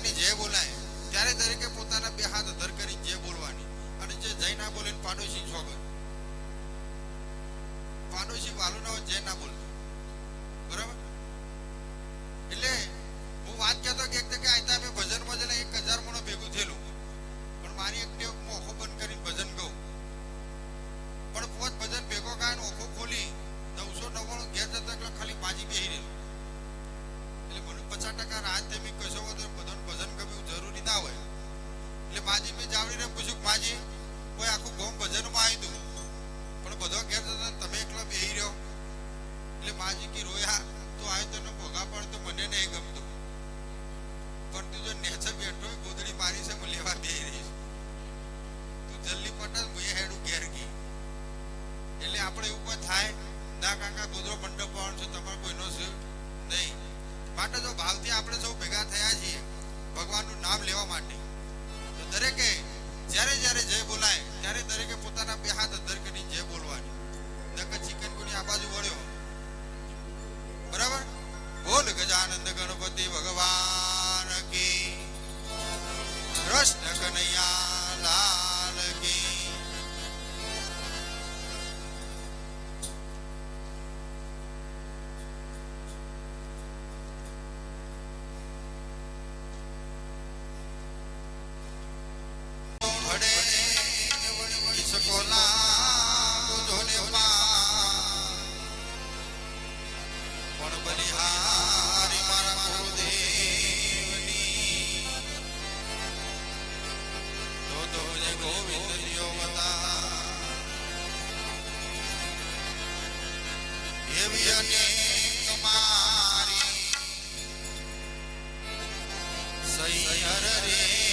કરીને જય બોલાય ત્યારે દરેકે પોતાના બે હાથ અધર કરીને જય બોલવાની. અને જે જય ના બોલે પાડોશી છોગર પાડોશી વાલો ના હોય જય ના બોલતો. બરાબર. એટલે હું વાત કહેતો કે એક જગ્યાએ આયતા અમે ભજનમાં જઈને 1000 મણો ભેગું થયેલું. પણ મારી એક ટેવ મોખો બંધ કરીને ભજન ગાઉં. પણ પોત ભજન ભેગો ગાય ઓખો ખોલી 999 ઘેર જતો એટલે ખાલી બાજી બેહી રહેલો. એટલે મને 50% રાત તેમી કશો તો બધાને ભજન ગમ્યું જરૂરી ના હોય. એટલે માજી મેં જાવડીને પૂછ્યું માજી કોઈ આખું ગોમ ભજનમાં આવી તું પણ બધો ઘેર જતો તમે એકલો બેહી રહ્યો. એટલે માજી કી રોયા તો આવ્યો તને ભોગા પણ તો મને નહીં ગમતું. પણ તું જો નેચર બેઠો ગોદડી મારી છે હું લેવા બેહી રહીશ. તું જલ્દી પટા હું હેડું ઘેર ગઈ. એટલે આપણે એવું કોઈ થાય ના કાકા ગોદડો મંડપ આવવાનો છે તમારે કોઈનો છે નહીં. માટે જો ભાવથી આપણે સૌ ભેગા થયા છીએ ભગવાનનું નામ લેવા માટે તો દરેકે જ્યારે જ્યારે જય બોલાય ત્યારે દરેકે પોતાના બે હાથ અધર કરી જય બોલવાની. નકર ચિકન કોની આ બાજુ વળ્યો. બરાબર. બોલ ગજાનંદ ગણપતિ ભગવાન કી કૃષ્ણ કનૈયા લાલ કી. તમારી સૈયર રે